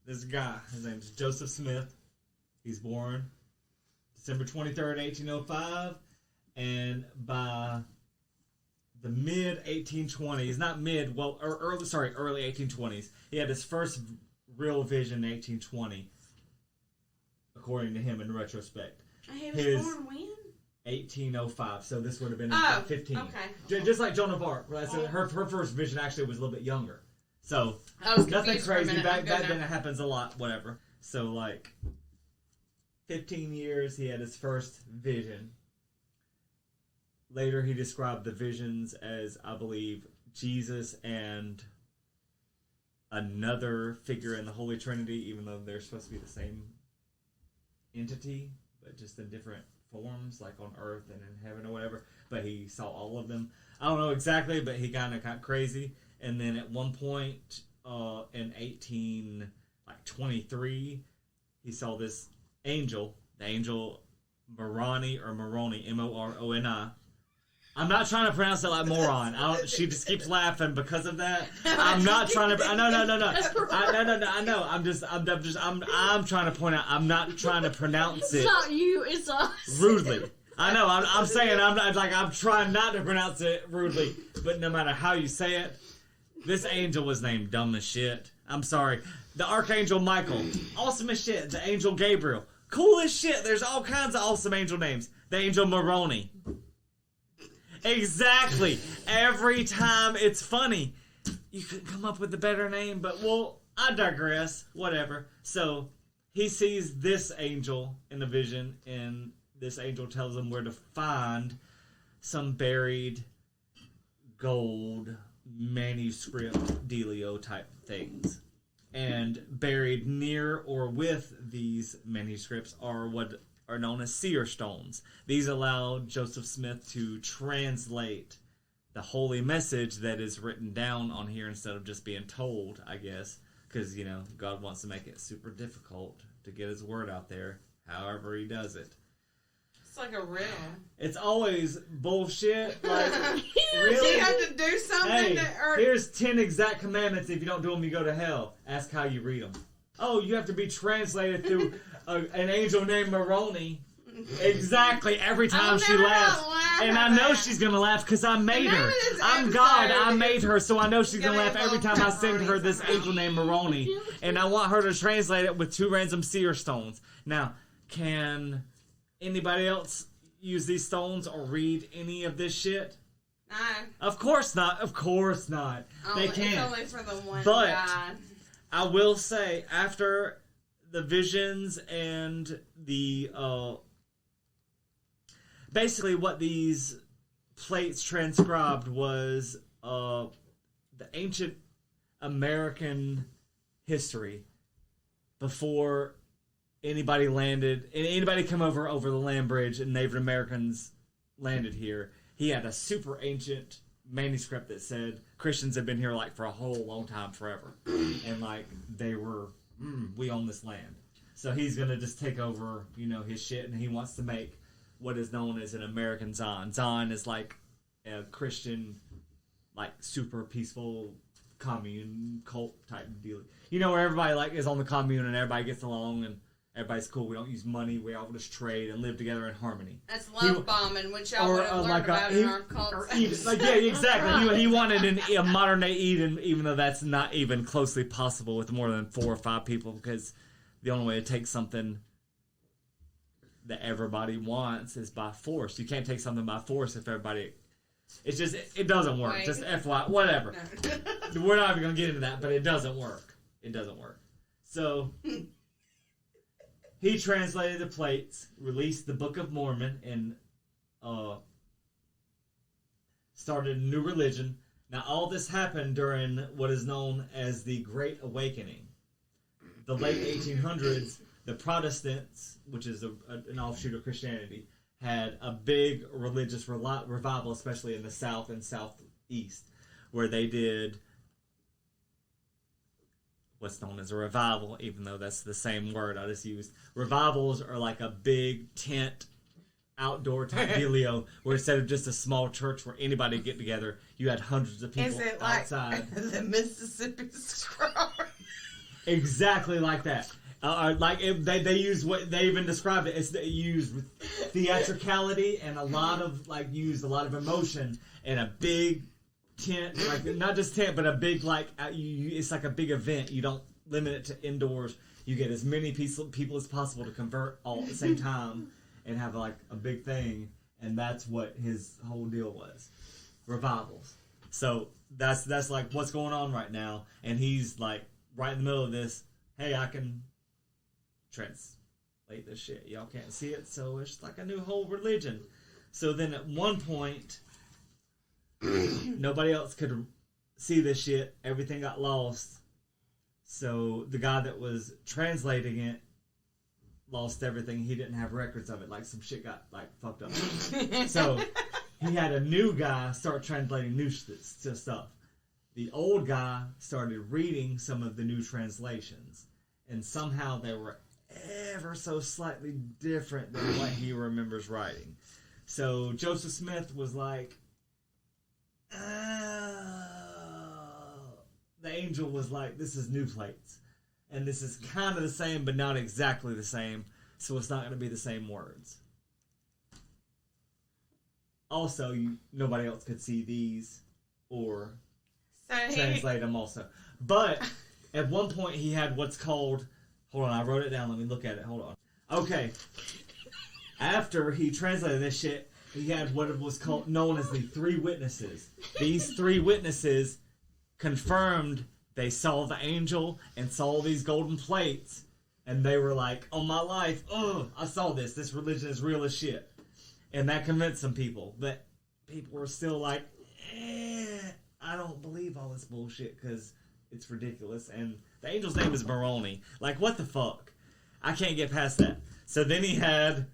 this guy, his name's Joseph Smith. He's born December 23rd, 1805, and by the mid 1820s, not mid, well, early 1820s, he had his first real vision in 1820, according to him in retrospect. He was His- born when? 1805, so this would have been Oh, 15. okay. Just like Joan of Arc, right? So her first vision actually was a little bit younger. So I was nothing confused for a crazy. minute. Back I'm good then now. it happens a lot, whatever. So like 15 years he had his first vision. Later he described the visions as, I believe, Jesus and another figure in the Holy Trinity, even though they're supposed to be the same entity, but just in different forms, like on earth and in heaven or whatever. But he saw all of them. I don't know exactly, but he kind of got crazy. And then at one point in 1823, he saw this angel, the angel Moroni, M-O-R-O-N-I. I'm not trying to pronounce it like moron. She just keeps laughing because of that. I'm not trying to. No. I know. I'm trying to point out. I'm not trying to pronounce it It's not you, it's us. rudely. I know. I'm saying. I'm trying not to pronounce it rudely. But no matter how you say it, this angel was named dumb as shit. I'm sorry. The Archangel Michael, awesome as shit. The Angel Gabriel, cool as shit. There's all kinds of awesome angel names. The Angel Moroni. Exactly. Every time it's funny. You could come up with a better name, but well, I digress. Whatever. So he sees this angel in a vision, and this angel tells him where to find some buried gold manuscript dealio type things. And buried near or with these manuscripts are what are known as seer stones. These allow Joseph Smith to translate the holy message that is written down on here instead of just being told, I guess. Because, you know, God wants to make it super difficult to get his word out there, however he does it. It's like a riddle. It's always bullshit. Like, You really? have to do something Hey, to earn. here's 10 exact commandments. If you don't do them, you go to hell. Ask how you read them. Oh, you have to be translated through an angel named Moroni. Exactly. Every time she laughs. And I know she's going to laugh because I made her. I'm God. I made her, so I know she's going to laugh every time I sing to her this angel named Moroni. And I want her to translate it with 2 random seer stones. Now, can anybody else use these stones or read any of this shit? No. Of course not. Of course not. They It's can't. only for the one But- guy. I will say, after the visions and the basically what these plates transcribed was the ancient American history before anybody landed, anybody come over the land bridge and Native Americans landed here. He had a super ancient manuscript that said Christians have been here like for a whole long time, forever, and like they were, we own this land. So he's gonna just take over, his shit, and he wants to make what is known as an American Zion. Zion is like a Christian, like super peaceful commune cult type deal. Where everybody like is on the commune and everybody gets along and everybody's cool. We don't use money. We all just trade and live together in harmony. That's love bombing, which y'all would have learned about in our cults. Exactly. He wanted a modern day Eden, even though that's not even closely possible with more than 4 or 5 people, because the only way to take something that everybody wants is by force. You can't take something by force if everybody... It's just, it doesn't work. Wait. Just FYI, whatever. No. We're not even going to get into that, but it doesn't work. It doesn't work. So, he translated the plates, released the Book of Mormon, and started a new religion. Now, all this happened during what is known as the Great Awakening. The late 1800s, the Protestants, which is an offshoot of Christianity, had a big religious revival, especially in the South and Southeast, where they did what's known as a revival, even though that's the same word I just used. Revivals are like a big tent, outdoor type dealio, where instead of just a small church where anybody get together, you had hundreds of people Is it like outside. the Mississippi Scroll? Exactly like that. They use what they even described it. They used theatricality and used a lot of emotion in a big tent, like not just tent, but a big it's like a big event. You don't limit it to indoors. You get as many people as possible to convert all at the same time and have like a big thing. And that's what his whole deal was, revivals. So that's like what's going on right now, and he's like right in the middle of this. Hey, I can translate this shit. Y'all can't see it, so it's like a new whole religion. So then at one point, nobody else could see this shit. Everything got lost. So the guy that was translating it lost everything. He didn't have records of it. Like some shit got like fucked up. So he had a new guy start translating new stuff. The old guy started reading some of the new translations, and somehow they were ever so slightly different than what he remembers writing. So Joseph Smith was like, the angel was like, this is new plates. And this is kind of the same, but not exactly the same. So it's not going to be the same words. Also, nobody else could see these or translate them also. But at one point he had what's called... Hold on, I wrote it down. Let me look at it. Hold on. Okay. After he translated this shit, he had what was known as the 3 witnesses. These 3 witnesses confirmed they saw the angel and saw these golden plates, and they were like, "On my life, I saw this. This religion is real as shit." And that convinced some people, but people were still like, I don't believe all this bullshit because it's ridiculous. And the angel's name is Moroni. Like, what the fuck? I can't get past that. So then he had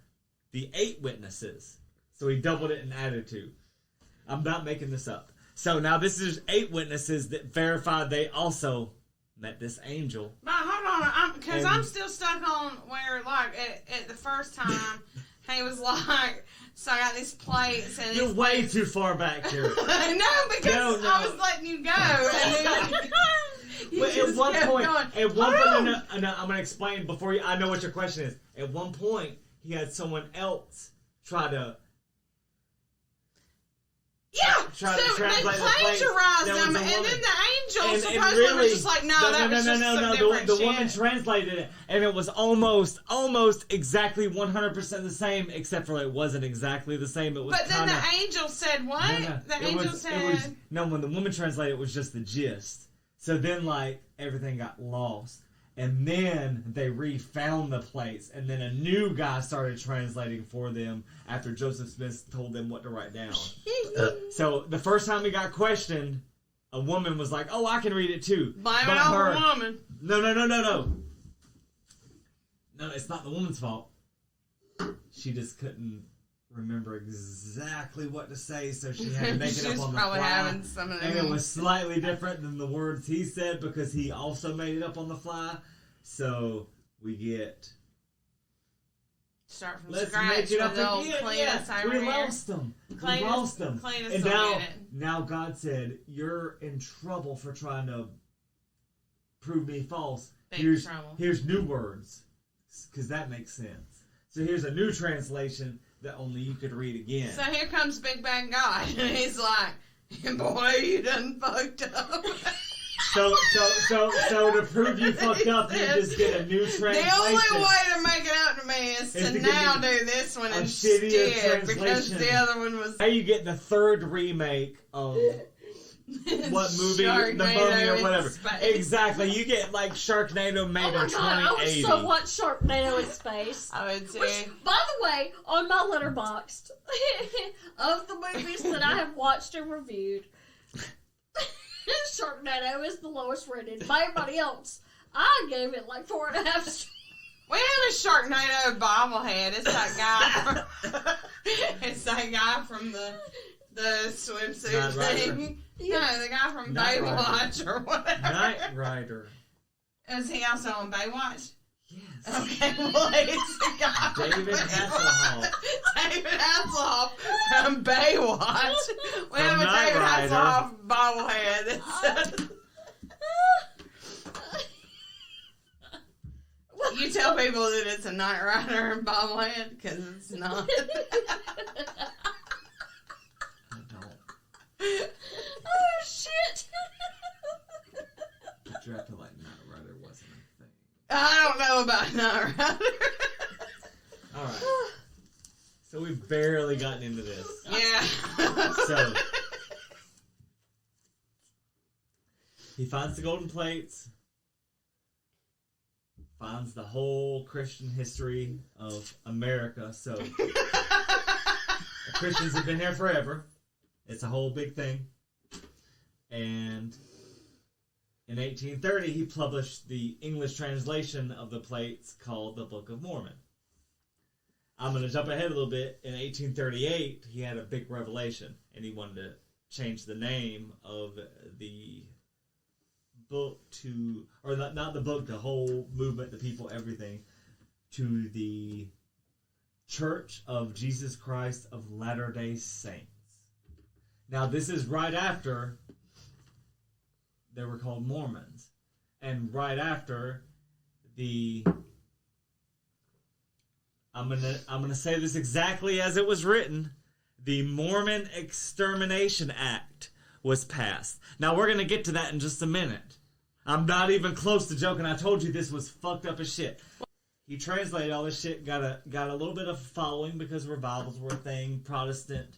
the 8 witnesses. So he doubled it and added 2. I'm not making this up. So now this is 8 witnesses that verified they also met this angel. But hold on, because I'm still stuck on where, like, at the first time, he was like, so I got these plates. And You're way too far back here. No, because I was letting you go. And then At one point, I'm going to explain before I know what your question is. At one point, he had someone else try to they plagiarized them, and then the angel supposedly was just like, no, the woman translated it, and it was almost exactly 100% the same, except for it wasn't exactly the same. It was. But then the angel said what? When the woman translated, it was just the gist. So then, like, everything got lost. And then they refound the plates. And then a new guy started translating for them after Joseph Smith told them what to write down. So the first time he got questioned, a woman was like, "Oh, I can read it too." Blame But it on her- the woman. No. No, it's not the woman's fault. She just couldn't remember exactly what to say, so she had to make She it was up on the probably fly. having some of them. And it was slightly different than the words he said because he also made it up on the fly. So we get... Start from Let's scratch make it up with the old again. Cletus Yeah, over we here. lost them. We Cletus- lost them. Cletus And will now, get it. now God said, "You're in trouble for trying to prove me false. Big trouble. Here's new words, because that makes sense. So here's a new translation that only you could read again." So here comes Big Bad God, and he's like, "Boy, you done fucked up." So to prove you fucked up, you just get a new translation. The only way to make it up to me is Is to to give now me do this one a instead, shittier because translation. the other one was Now you get the third remake of what movie, Sharknado the Mummy or in whatever. space. Exactly, you get like Sharknado made Oh my in god, I would 2080. so watch Sharknado in space. I would say. Which, by the way, on my Letterboxd, of the movies that I have watched and reviewed, Sharknado is the lowest rated. By everybody else, I gave it like 4.5 stars. We have a Sharknado bobblehead. It's that guy. It's that guy from the swimsuit Knight Rider. thing. No, the guy from Knight Rider. Baywatch or whatever. Knight Rider. Is he also on Baywatch? Yes. Okay, well, it's the guy from David Baywatch. Hasselhoff. David Hasselhoff from Baywatch. We have a Knight David Rider. Hasselhoff bobblehead. It's, you tell people that it's a Knight Rider bobblehead because it's not. I don't. Oh, shit. But you have to like Knight Rider wasn't a thing. I don't know about Knight Rider. Alright. So we've barely gotten into this. Yeah. So he finds the golden plates, finds the whole Christian history of America. So Christians have been here forever. It's a whole big thing. And in 1830, he published the English translation of the plates called the Book of Mormon. I'm going to jump ahead a little bit. In 1838, he had a big revelation, and he wanted to change the name of the book to, or not the book, the whole movement, the people, everything, to the Church of Jesus Christ of Latter-day Saints. Now, this is right after they were called Mormons, and right after the... I'm gonna say this exactly as it was written. The Mormon Extermination Act was passed. Now we're gonna get to that in just a minute. I'm not even close to joking. I told you this was fucked up as shit. He translated all this shit, got a little bit of following because revivals were a thing, Protestant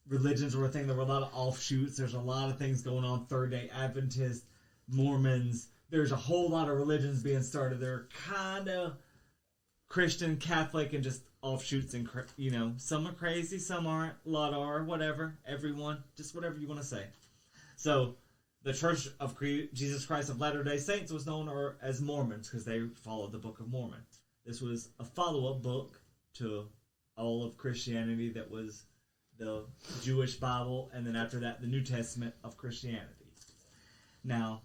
religions were a thing. There were a lot of offshoots. There's a lot of things going on. Third Day Adventists, Mormons. There's a whole lot of religions being started. They're kind of Christian, Catholic, and just offshoots, and some are crazy, some aren't, a lot are, whatever, everyone, just whatever you want to say. So, the Church of Jesus Christ of Latter-day Saints was known as Mormons because they followed the Book of Mormon. This was a follow-up book to all of Christianity that was the Jewish Bible, and then after that, the New Testament of Christianity. Now,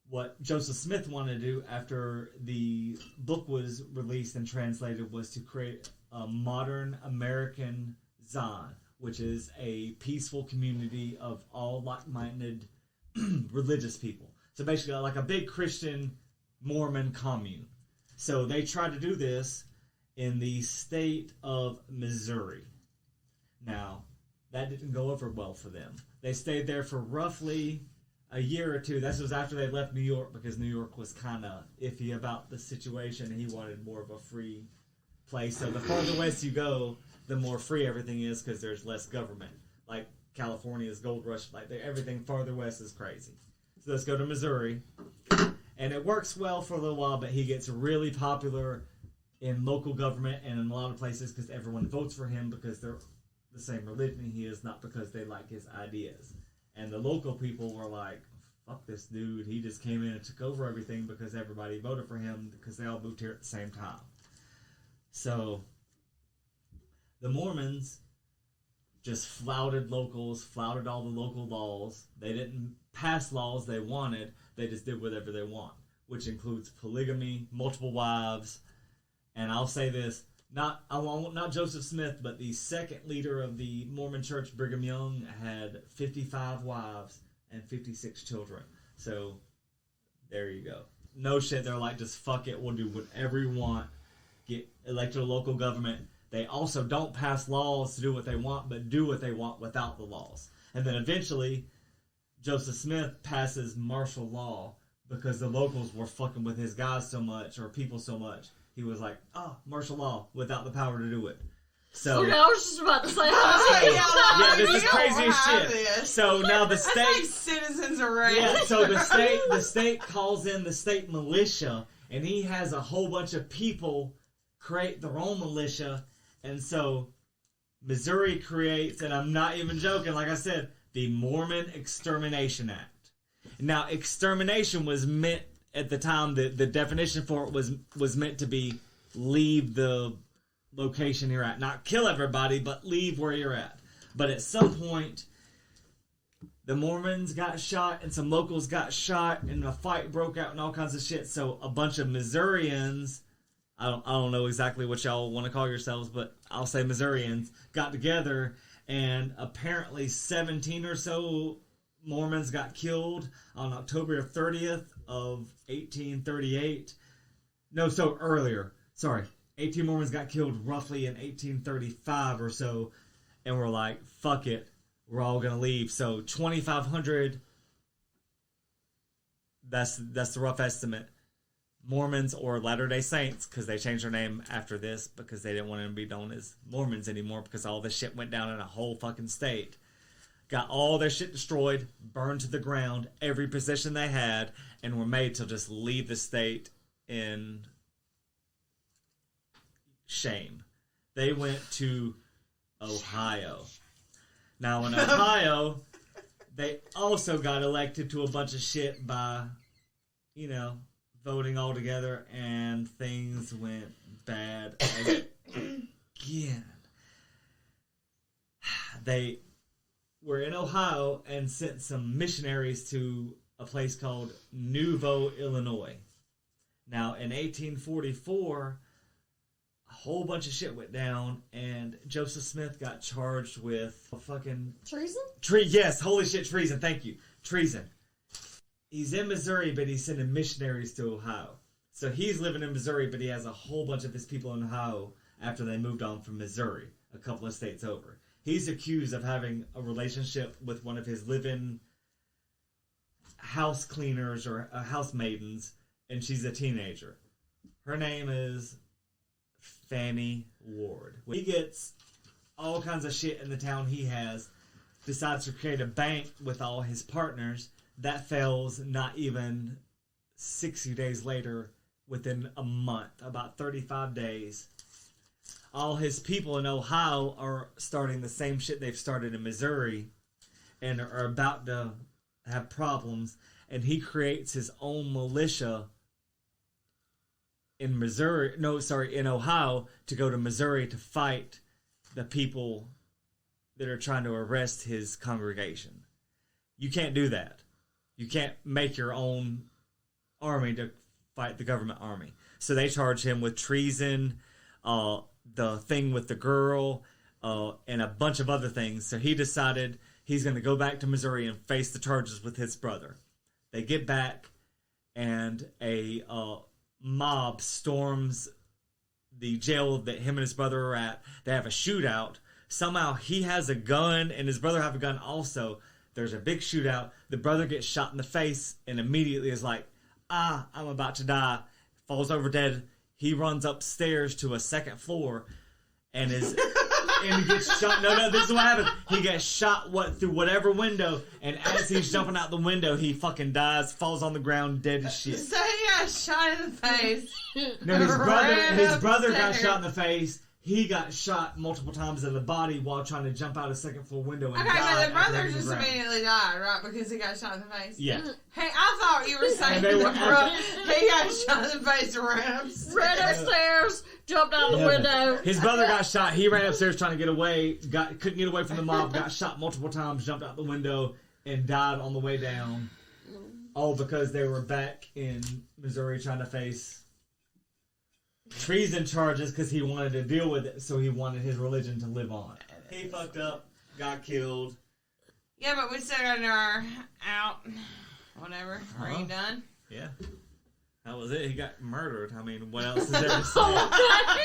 what Joseph Smith wanted to do after the book was released and translated was to create a modern American Zion, which is a peaceful community of all like-minded religious people. So basically like a big Christian Mormon commune. So they tried to do this in the state of Missouri. Now, that didn't go over well for them. They stayed there for roughly a year or two. This was after they left New York because New York was kind of iffy about the situation. He wanted more of a free place. So the farther west you go, the more free everything is because there's less government. Like California's gold rush, everything farther west is crazy. So let's go to Missouri. And it works well for a little while, but he gets really popular in local government and in a lot of places because everyone votes for him because they're the same religion he is, not because they like his ideas. And the local people were like, fuck this dude. He just came in and took over everything because everybody voted for him because they all moved here at the same time. So the Mormons just flouted locals, flouted all the local laws. They didn't pass laws they wanted. They just did whatever they want, which includes polygamy, multiple wives. And I'll say this, not Joseph Smith, but the second leader of the Mormon Church, Brigham Young, had 55 wives and 56 children. So there you go. No shit, they're like, just fuck it, we'll do whatever we want. Get elected a local government. They also don't pass laws to do what they want, but do what they want without the laws. And then eventually, Joseph Smith passes martial law because the locals were fucking with his guys so much, or people so much. He was like, martial law, without the power to do it. So Okay, I was just about to say, yeah, this is crazy as shit. This. So now the That's state, like citizens arrest. yeah, so the state calls in the state militia, and he has a whole bunch of people create their own militia, and so Missouri creates, and I'm not even joking, like I said, the Mormon Extermination Act. Now, extermination was meant at the time, the definition for it was meant to be leave the location you're at. Not kill everybody, but leave where you're at. But at some point, the Mormons got shot and some locals got shot and a fight broke out and all kinds of shit. So a bunch of Missourians, I don't know exactly what y'all want to call yourselves, but I'll say Missourians, got together, and apparently 17 or so Mormons got killed on October 30th of 1838. No, so earlier. Sorry. 18 Mormons got killed roughly in 1835 or so, and we're like, fuck it, we're all gonna leave. So 2,500, that's the rough estimate, Mormons or Latter-day Saints, because they changed their name after this because they didn't want them to be known as Mormons anymore because all this shit went down in a whole fucking state. Got all their shit destroyed, burned to the ground, every position they had, and were made to just leave the state in shame. They went to Ohio. Now in Ohio, they also got elected to a bunch of shit by, voting all together, and things went bad again. They were in Ohio and sent some missionaries to a place called Nouveau, Illinois. Now, in 1844, a whole bunch of shit went down, and Joseph Smith got charged with fucking... Treason? Yes, holy shit, treason, thank you. Treason. He's in Missouri, but he's sending missionaries to Ohio. So he's living in Missouri, but he has a whole bunch of his people in Ohio after they moved on from Missouri, a couple of states over. He's accused of having a relationship with one of his live-in house cleaners or housemaidens, and she's a teenager. Her name is Fanny Ward. He gets all kinds of shit in the town he has, decides to create a bank with all his partners. That fails not even 60 days later, within a month, about 35 days. All his people in Ohio are starting the same shit they've started in Missouri and are about to have problems. And he creates his own militia in Ohio to go to Missouri to fight the people that are trying to arrest his congregation. You can't do that. You can't make your own army to fight the government army. So they charge him with treason, the thing with the girl, and a bunch of other things. So he decided he's going to go back to Missouri and face the charges with his brother. They get back, and a mob storms the jail that him and his brother are at. They have a shootout. Somehow he has a gun, and his brother have a gun also. There's a big shootout. The brother gets shot in the face and immediately is like, I'm about to die. Falls over dead. He runs upstairs to a second floor and he gets shot. No, this is what happened. He gets shot through whatever window, and as he's jumping out the window, he fucking dies, falls on the ground, dead as shit. So he got shot in the face. No, his brother got shot in the face. he got shot multiple times in the body while trying to jump out a second floor window and Okay, died so the after brother hitting the just ground. immediately died, right? Because he got shot in the face. Yeah. Hey, I thought you were saying they the were- brother, he got shot in the face and ran upstairs. Ran upstairs, jumped out the window. His brother got shot. He ran upstairs trying to get away. Couldn't get away from the mob. Got shot multiple times. Jumped out the window and died on the way down. All because they were back in Missouri trying to face treason charges because he wanted to deal with it. So he wanted his religion to live on. He fucked up. Got killed. Yeah, but we still got our out. Whatever. Are you done? Yeah. That was it. He got murdered. I mean, what else is there to say?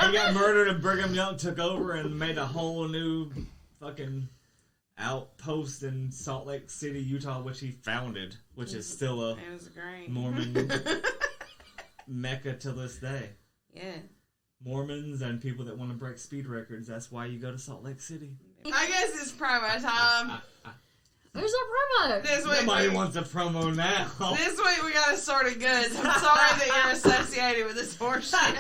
He got murdered and Brigham Young took over and made a whole new fucking outpost in Salt Lake City, Utah, which he founded, which is still a It was great. Mormon mecca to this day. Yeah. Mormons and people that want to break speed records, that's why you go to Salt Lake City. I guess it's promo time. There's our promo. This week, Nobody wants a promo now. this week we got Assorted Goods. I'm sorry that you're associated with this horseshit.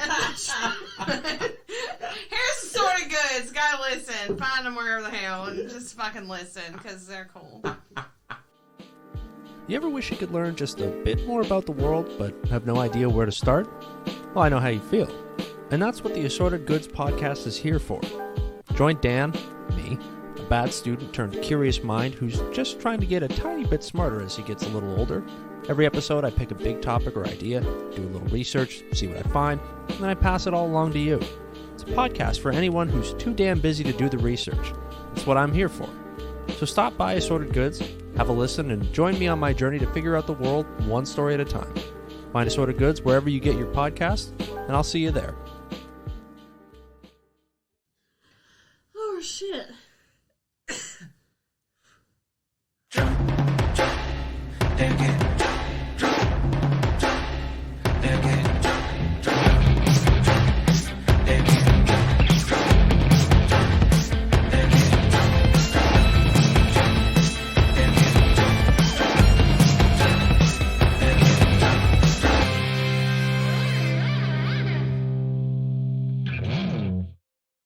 Here's Assorted Goods. Go listen. Find them wherever the hell and just fucking listen because they're cool. You ever wish you could learn just a bit more about the world, but have no idea where to start? Well, I know how you feel. And that's what the Assorted Goods podcast is here for. Join Dan, me, a bad student turned curious mind who's just trying to get a tiny bit smarter as he gets a little older. Every episode I pick a big topic or idea, do a little research, see what I find, and then I pass it all along to you. It's a podcast for anyone who's too damn busy to do the research. That's what I'm here for. So stop by Assorted Goods, have a listen, and join me on my journey to figure out the world one story at a time. Find Assorted Goods wherever you get your podcast, and I'll see you there. Oh, shit. They're getting